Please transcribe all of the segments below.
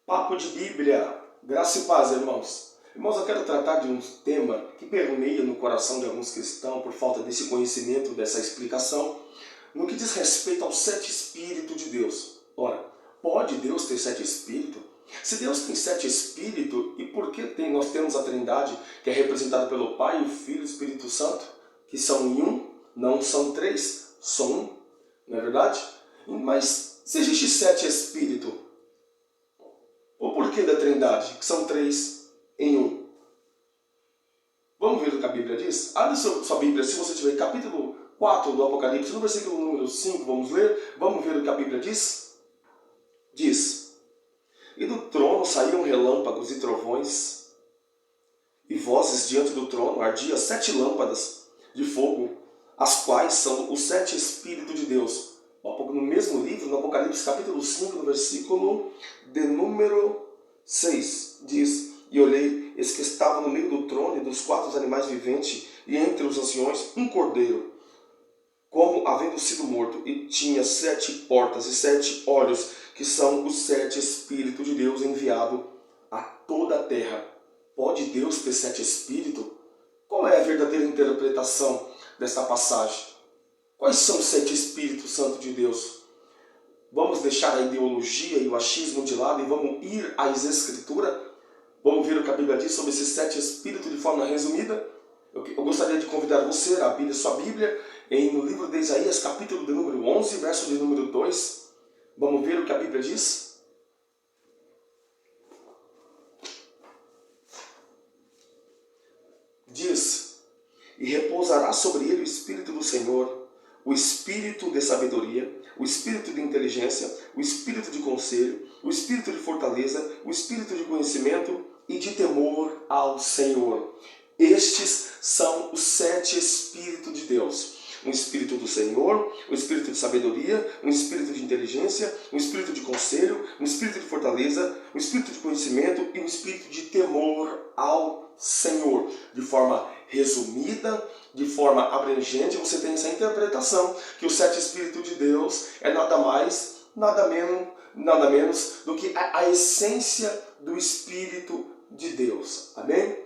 Papo de Bíblia, graça e paz, irmãos. Irmãos, eu quero tratar de um tema que permeia no coração de alguns cristãos por falta desse conhecimento, dessa explicação, no que diz respeito aos 7 Espíritos de Deus. Ora, pode Deus ter 7 Espíritos? Se Deus tem 7 Espíritos, e por que nós temos a Trindade, que é representada pelo Pai, o Filho e o Espírito Santo, que são em um, não são 3, são um, não é verdade? Mas se existe 7 Espíritos, o porquê da Trindade, que são 3 em 1? Vamos ver o que a Bíblia diz? Abre sua Bíblia, se você tiver capítulo 4 do Apocalipse, no versículo número 5, vamos ler. Vamos ver o que a Bíblia diz? Diz: E do trono saíam relâmpagos e trovões, e vozes diante do trono ardiam 7 lâmpadas de fogo, as quais são os 7 Espíritos de Deus. No mesmo livro, no Apocalipse capítulo 5, no versículo de número 6, diz: E olhei, eis que estava no meio do trono e dos 4 animais viventes, e entre os anciões um cordeiro, como havendo sido morto, e tinha 7 portas e 7 olhos, que são os 7 Espíritos de Deus enviados a toda a terra. Pode Deus ter 7 Espíritos? Qual é a verdadeira interpretação desta passagem? Quais são os 7 Espíritos Santos de Deus? Vamos deixar a ideologia e o achismo de lado e vamos ir às Escrituras? Vamos ver o que a Bíblia diz sobre esses 7 Espíritos de forma resumida? Eu gostaria de convidar você a abrir sua Bíblia no livro de Isaías, capítulo de número 11, verso de número 2. Vamos ver o que a Bíblia diz? Diz: E repousará sobre ele o Espírito do Senhor, o Espírito de sabedoria, o Espírito de inteligência, o Espírito de conselho, o Espírito de fortaleza, o Espírito de conhecimento e de temor ao Senhor. Estes são os 7 Espíritos de Deus. Um Espírito do Senhor, um Espírito de sabedoria, um Espírito de inteligência, um Espírito de conselho, um Espírito de fortaleza, um Espírito de conhecimento e um Espírito de temor ao Senhor. De forma resumida, de forma abrangente, você tem essa interpretação que os 7 Espíritos de Deus é nada mais, nada menos do que a essência do Espírito de Deus. Amém?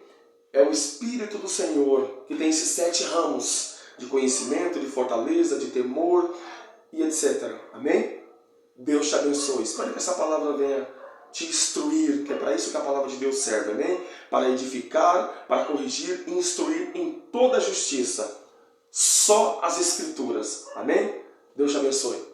É o Espírito do Senhor que tem esses 7 ramos de conhecimento, de fortaleza, de temor e etc. Amém? Deus te abençoe. Espero que essa palavra venha te instruir, que é para isso que a palavra de Deus serve. Amém? Para edificar, para corrigir e instruir em toda a justiça. Só as Escrituras. Amém? Deus te abençoe.